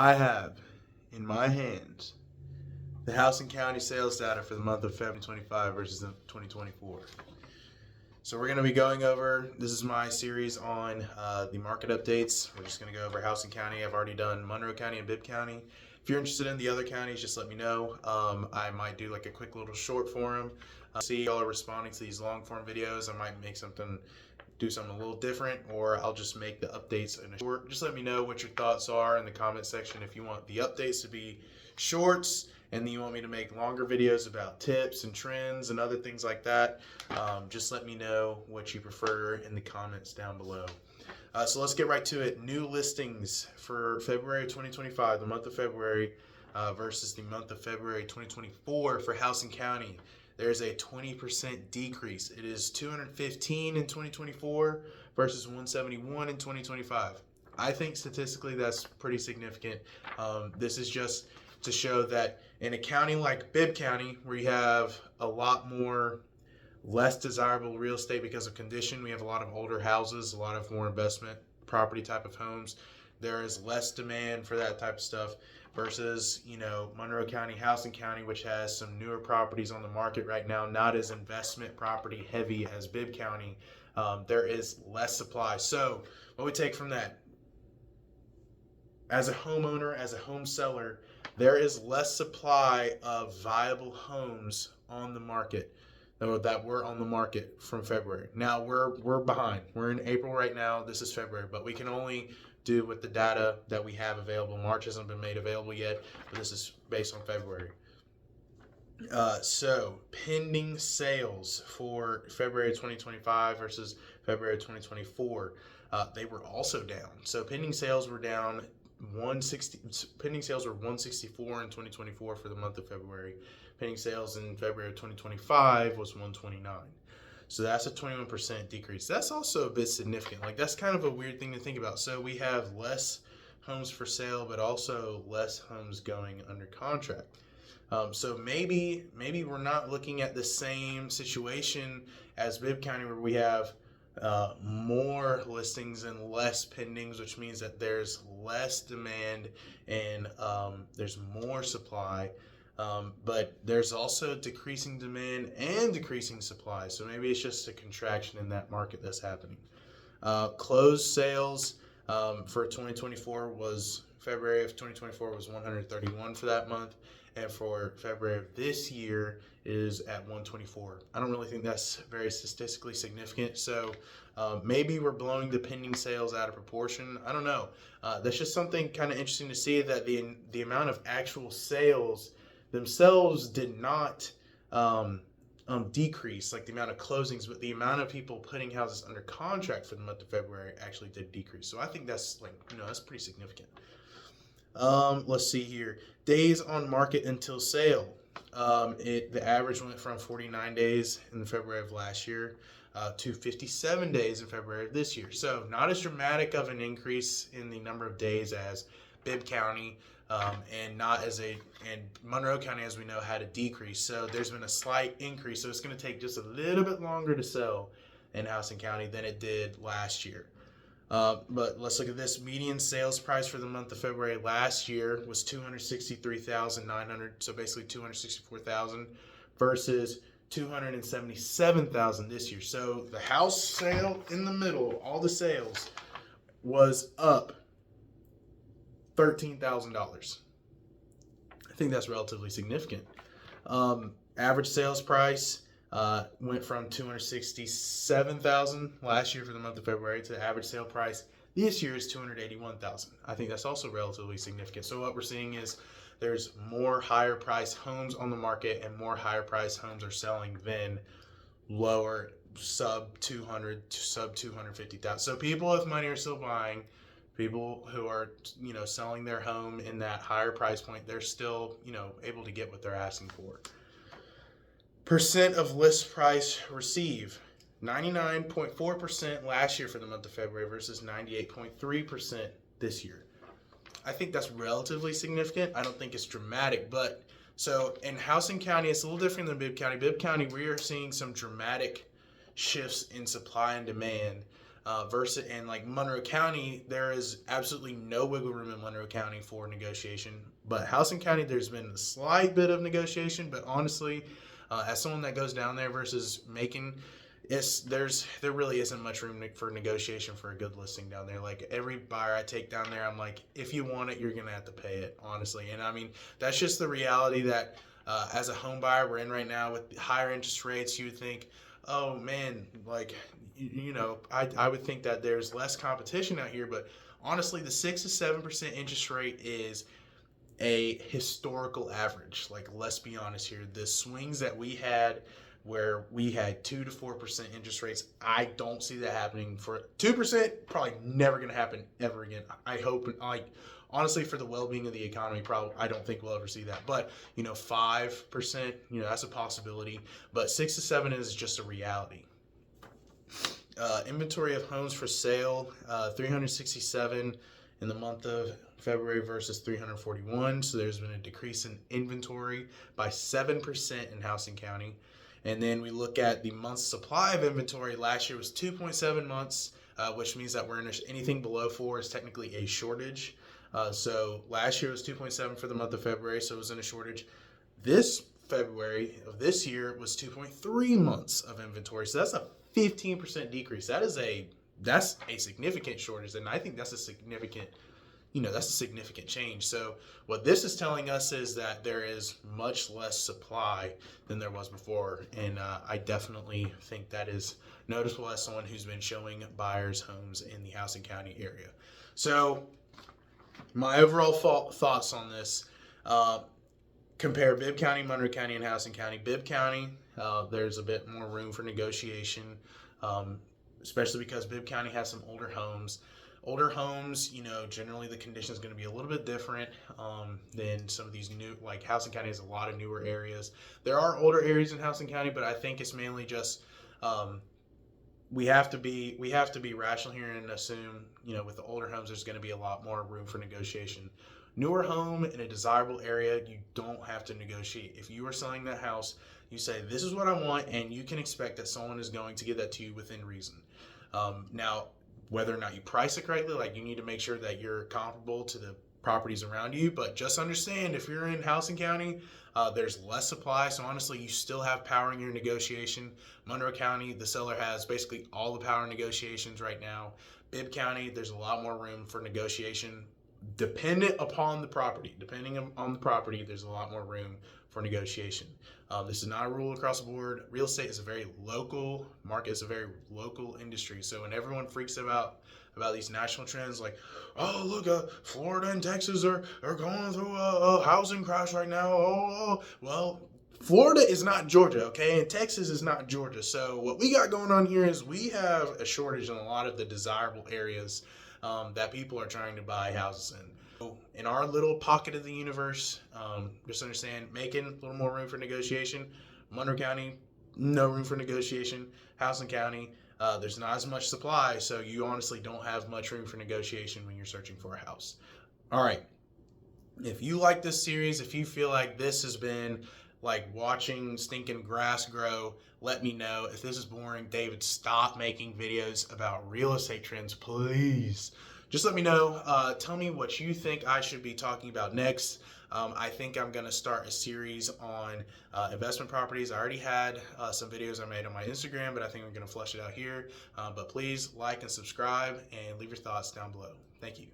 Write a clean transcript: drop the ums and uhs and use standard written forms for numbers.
I have in my hands the House and County sales data for the month of February 2025 versus 2024. So we're going to be going over, this is my series on the market updates. We're just going to go over House and County. I've already done Monroe County and Bibb County. If you're interested in the other counties, just let me know. I might do like a quick little short for them. See y'all are responding to these long form videos. I might make something, do something a little different, or I'll just make the updates in a short. Just let me know what your thoughts are in the comment section. If you want the updates to be shorts and then you want me to make longer videos about tips and trends and other things like that, just let me know what you prefer in the comments down below. So let's get right to it. New listings for February 2025, the month of February, versus the month of February 2024 for House and County. There's a 20% decrease. It is 215 in 2024 versus 171 in 2025. I think statistically that's pretty significant. This is just to show that in a county like Bibb County, where you have a lot more less desirable real estate because of condition, we have a lot of older houses, a lot of more investment property type of homes. There is less demand for that type of stuff versus, Monroe County, House and County, which has some newer properties on the market right now, not as investment property heavy as Bibb County. There is less supply. So what we take from that, as a homeowner, as a home seller, there is less supply of viable homes on the market that were on the market from February. Now we're behind. We're in April right now. This is February, but we can only do with the data that we have available. March hasn't been made available yet, but this is based on February. So pending sales for February 2025 versus February 2024, they were also down. So pending sales were down 160. Pending sales were 164 in 2024 for the month of February. Pending sales in February of 2025 was 129. So that's a 21% decrease. That's also a bit significant. Like, that's kind of a weird thing to think about. So we have less homes for sale, but also less homes going under contract. So maybe we're not looking at the same situation as Bibb County, where we have more listings and less pendings, which means that there's less demand and there's more supply. But there's also decreasing demand and decreasing supply. So maybe it's just a contraction in that market that's happening. Closed sales for 2024 was, February of 2024 was 131 for that month. And for February of this year is at 124. I don't really think that's very statistically significant. So maybe we're blowing the pending sales out of proportion. I don't know. That's just something kind of interesting to see, that the amount of actual sales themselves did not decrease, like the amount of closings, but the amount of people putting houses under contract for the month of February actually did decrease. So I think that's that's pretty significant. Let's see here. Days on market until sale. The average went from 49 days in February of last year to 57 days in February of this year. So not as dramatic of an increase in the number of days as Bibb County, and Monroe County, as we know, had a decrease. So there's been a slight increase. So it's going to take just a little bit longer to sell in House and County than it did last year. But let's look at this. Median sales price for the month of February last year was $263,900, so basically $264,000 versus $277,000 this year. So the house sale in the middle, all the sales, was up $13,000. I think that's relatively significant. Average sales price went from $267,000 last year for the month of February to the average sale price this year is $281,000. I think that's also relatively significant. So what we're seeing is there's more higher priced homes on the market, and more higher priced homes are selling than lower sub 200 to sub 250,000. So people with money are still buying. People who are, selling their home in that higher price point, they're still, able to get what they're asking for. Percent of list price receive, 99.4% last year for the month of February versus 98.3% this year. I think that's relatively significant. I don't think it's dramatic, but so in House and County, it's a little different than Bibb County. Bibb County, we are seeing some dramatic shifts in supply and demand. versus and like Monroe County, there is absolutely no wiggle room in Monroe County for negotiation. But Houston County, there's been a slight bit of negotiation, but honestly, as someone that goes down there versus Macon, there really isn't much room for negotiation for a good listing down there. Like every buyer I take down there, I'm like, if you want it, you're gonna have to pay it, honestly. And I mean, that's just the reality that as a home buyer we're in right now with higher interest rates. You would think, oh man, like I would think that there's less competition out here, but honestly, the 6 to 7% interest rate is a historical average. Like, let's be honest here, the swings that we had where we had 2 to 4% interest rates, I don't see that happening. For 2%, probably never going to happen ever again. I hope, like, honestly, for the well-being of the economy, probably I don't think we'll ever see that. But 5%, that's a possibility. But 6 to 7 is just a reality. Inventory of homes for sale, 367 in the month of February versus 341. So there's been a decrease in inventory by 7% in Houston County. And then we look at the month's supply of inventory. Last year was 2.7 months, which means that anything below 4 is technically a shortage. So last year was 2.7 for the month of February, so it was in a shortage. This February of this year was 2.3 months of inventory. So that's a 15% decrease. That's a significant shortage, and I think that's a significant change. So what this is telling us is that there is much less supply than there was before, and I definitely think that is noticeable as someone who's been showing buyers homes in the Houston County area. So my overall thoughts on this, compare Bibb County, Monroe County, and Houston County. Bibb County, there's a bit more room for negotiation, especially because Bibb County has some older homes. Older homes, generally the condition is going to be a little bit different than some of these new, like Houston County has a lot of newer areas. There are older areas in Houston County, but I think it's mainly just we have to be rational here and assume, with the older homes, there's going to be a lot more room for negotiation. Newer home in a desirable area, you don't have to negotiate. If you are selling that house, you say, this is what I want, and you can expect that someone is going to give that to you within reason. Now, whether or not you price it correctly, like you need to make sure that you're comparable to the properties around you. But just understand, if you're in Houston County, there's less supply. So honestly, you still have power in your negotiation. Monroe County, the seller has basically all the power in negotiations right now. Bibb County, there's a lot more room for negotiation. Depending on the property, there's a lot more room for negotiation. This is not a rule across the board. Real estate is a very local market. It's a very local industry. So when everyone freaks about these national trends, like, oh, look, Florida and Texas are going through a housing crash right now. Oh, well, Florida is not Georgia, okay? And Texas is not Georgia. So what we got going on here is we have a shortage in a lot of the desirable areas that people are trying to buy houses in. In our little pocket of the universe, just understand, Macon, a little more room for negotiation. Monroe County, no room for negotiation. Houston County, there's not as much supply, so you honestly don't have much room for negotiation when you're searching for a house. All right. If you like this series, if you feel like this has been like watching stinking grass grow, let me know. If this is boring, David, stop making videos about real estate trends, please. Just let me know. Tell me what you think I should be talking about next. I think I'm going to start a series on investment properties. I already had some videos I made on my Instagram, but I think I'm going to flesh it out here. But please like and subscribe and leave your thoughts down below. Thank you.